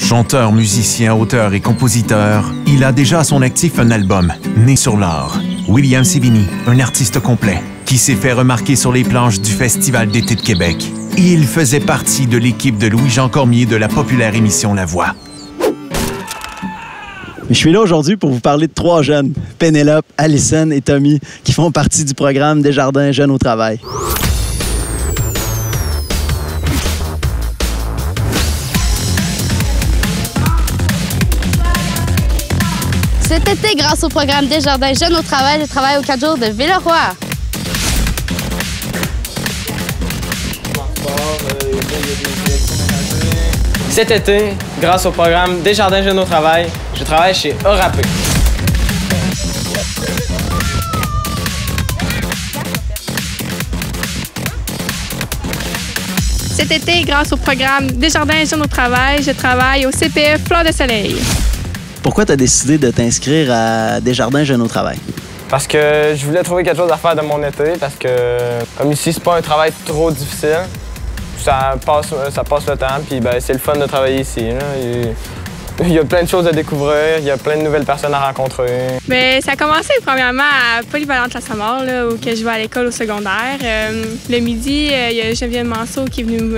Chanteur, musicien, auteur et compositeur, il a déjà à son actif un album, Né sur l'or. William Sévigny, un artiste complet, qui s'est fait remarquer sur les planches du Festival d'été de Québec. Il faisait partie de l'équipe de Louis-Jean Cormier de la populaire émission La Voix. Je suis là aujourd'hui pour vous parler de 3 jeunes, Pénélope, Alison et Tommy, qui font partie du programme Desjardins Jeunes au travail. Cet été, grâce au programme Desjardins Jeunes au travail, je travaille aux 4 jours de Villeroy. Cet été, grâce au programme Desjardins Jeunes au travail, je travaille chez Orapé. Cet été, grâce au programme Desjardins Jeunes au travail, je travaille au CPE Fleur de Soleil. Pourquoi tu as décidé de t'inscrire à Desjardins Jeunes au travail? Parce que je voulais trouver quelque chose à faire de mon été, parce que comme ici, c'est pas un travail trop difficile. Ça passe le temps, puis ben, c'est le fun de travailler ici. Là. Il y a plein de choses à découvrir, il y a plein de nouvelles personnes à rencontrer. Bien, ça a commencé premièrement à Polyvalente La Samar, là, où je vais à l'école au secondaire. Le midi, il y a Geneviève Manceau qui est venue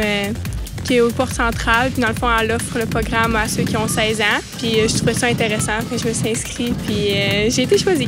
qui est au port central. Puis dans le fond, elle offre le programme à ceux qui ont 16 ans. Puis je trouvais ça intéressant, puis je me suis inscrite, puis j'ai été choisie.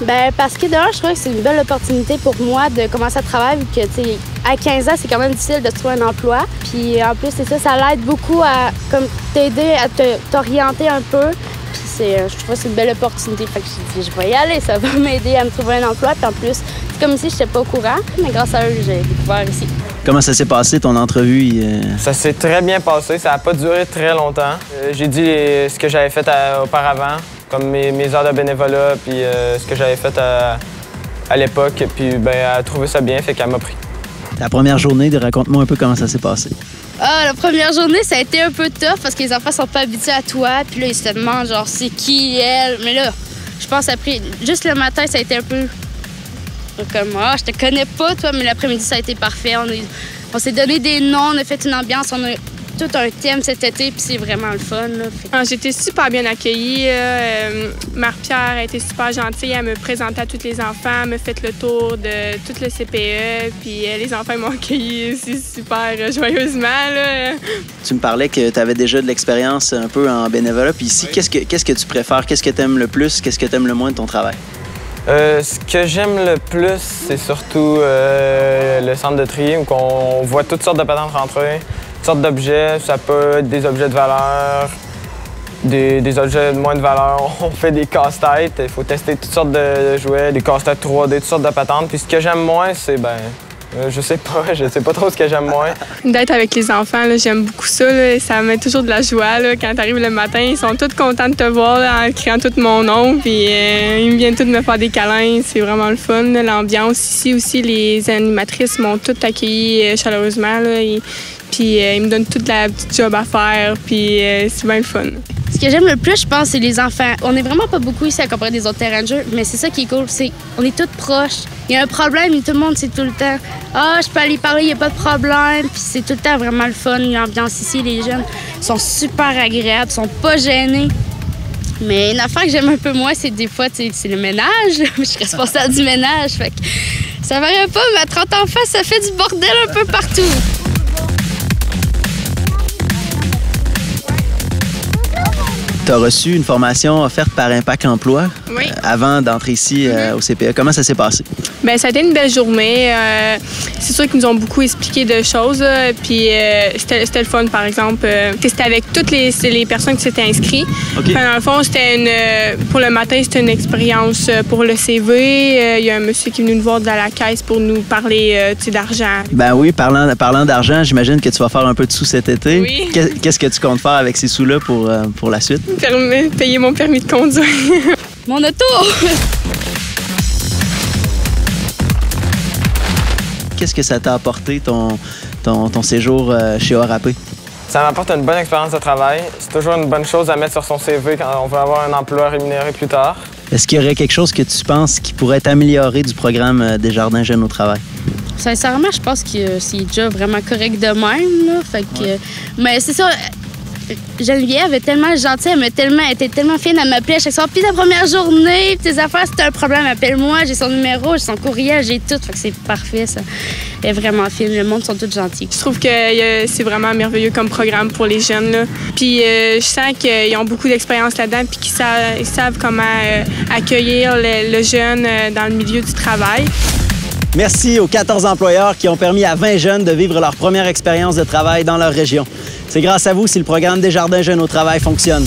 Bien, parce que d'ailleurs, je trouvais que c'est une belle opportunité pour moi de commencer à travailler, vu que, tu sais, à 15 ans, c'est quand même difficile de trouver un emploi. Puis en plus, c'est ça l'aide beaucoup à comme t'aider à t'orienter un peu. Puis je trouve que c'est une belle opportunité. Fait que j'ai dit, je vais y aller, ça va m'aider à me trouver un emploi. Puis en plus, c'est comme si je n'étais pas au courant, mais grâce à eux, j'ai découvert ici. Comment ça s'est passé, ton entrevue? Ça s'est très bien passé, ça n'a pas duré très longtemps. J'ai dit ce que j'avais fait auparavant, comme mes heures de bénévolat, puis ce que j'avais fait à l'époque, puis ben, elle a trouvé ça bien, fait qu'elle m'a pris. La première journée, raconte-moi un peu comment ça s'est passé. Ah, la première journée, ça a été un peu tough parce que les enfants sont pas habitués à toi, puis là, ils se demandent, genre, c'est qui elle? Mais là, je pense après, juste le matin, ça a été un peu comme, ah, je te connais pas, toi, mais l'après-midi, ça a été parfait. On s'est donné des noms, on a fait une ambiance, on a tout un thème cet été, puis c'est vraiment le fun. J'ai été super bien accueillie. Marie-Pierre a été super gentille. Elle me présentait à tous les enfants, elle me fait le tour de tout le CPE, puis les enfants m'ont accueilli aussi super joyeusement. Là. Tu me parlais que tu avais déjà de l'expérience un peu en bénévolat, puis ici, oui. Qu'est-ce que tu préfères? Qu'est-ce que tu aimes le plus? Qu'est-ce que tu aimes le moins de ton travail? Ce que j'aime le plus, c'est surtout le centre de tri, où on voit toutes sortes de patentes rentrer. Toutes sortes d'objets, ça peut être des objets de valeur, des objets de moins de valeur. On fait des casse-têtes, il faut tester toutes sortes de jouets, des casse-têtes 3D, toutes sortes de patentes. Puis ce que j'aime moins, c'est, je sais pas trop ce que j'aime moins. D'être avec les enfants, j'aime beaucoup ça. Là, ça me met toujours de la joie. Là, quand tu arrives le matin, ils sont tous contents de te voir là, en criant tout mon nom. Puis ils viennent tous me faire des câlins. C'est vraiment le fun. L'ambiance ici aussi, les animatrices m'ont toutes accueilli chaleureusement. Là, puis ils me donnent toute la petite job à faire. Puis c'est bien le fun. Ce que j'aime le plus, je pense, c'est les enfants. On n'est vraiment pas beaucoup ici à comparer des autres terrains de jeu, mais c'est ça qui est cool. On est tous proches. Il y a un problème et tout le monde sait tout le temps. Ah, je peux aller parler, il n'y a pas de problème. Puis c'est tout le temps vraiment le fun. L'ambiance ici, les jeunes sont super agréables, sont pas gênés. Mais une affaire que j'aime un peu moins, c'est des fois, c'est le ménage. Je suis responsable du ménage. Fait que ça varie pas, mais à 30 enfants, ça fait du bordel un peu partout. Tu as reçu une formation offerte par Impact Emploi avant d'entrer ici au CPE. Comment ça s'est passé? Bien, ça a été une belle journée. C'est sûr qu'ils nous ont beaucoup expliqué de choses. Puis c'était le fun, par exemple. C'était avec toutes les personnes qui s'étaient inscrites. Okay. Dans le fond, pour le matin, c'était une expérience pour le CV. Il y a un monsieur qui est venu nous voir dans la caisse pour nous parler d'argent. Ben oui, parlant d'argent, j'imagine que tu vas faire un peu de sous cet été. Oui. Qu'est-ce que tu comptes faire avec ces sous-là pour la suite? Payer mon permis de conduire. Mon auto! Qu'est-ce que ça t'a apporté, ton séjour chez Orapé? Ça m'apporte une bonne expérience de travail. C'est toujours une bonne chose à mettre sur son CV quand on veut avoir un emploi rémunéré plus tard. Est-ce qu'il y aurait quelque chose que tu penses qui pourrait être amélioré du programme Desjardins Jeunes au travail? Sincèrement, je pense que c'est déjà vraiment correct de même. Là. Fait que, mais c'est ça, Geneviève est tellement gentille, elle était tellement fine, elle m'appelait à chaque soir. Puis ta première journée, puis tes affaires, si t'as un problème, appelle-moi, j'ai son numéro, j'ai son courriel, j'ai tout. Fait que c'est parfait, ça. Elle est vraiment fine, le monde sont tous gentils. Je trouve que c'est vraiment merveilleux comme programme pour les jeunes, là. Puis je sens qu'ils ont beaucoup d'expérience là-dedans, puis qu'ils savent comment accueillir le jeune dans le milieu du travail. Merci aux 14 employeurs qui ont permis à 20 jeunes de vivre leur première expérience de travail dans leur région. C'est grâce à vous si le programme Desjardins Jeunes au travail fonctionne.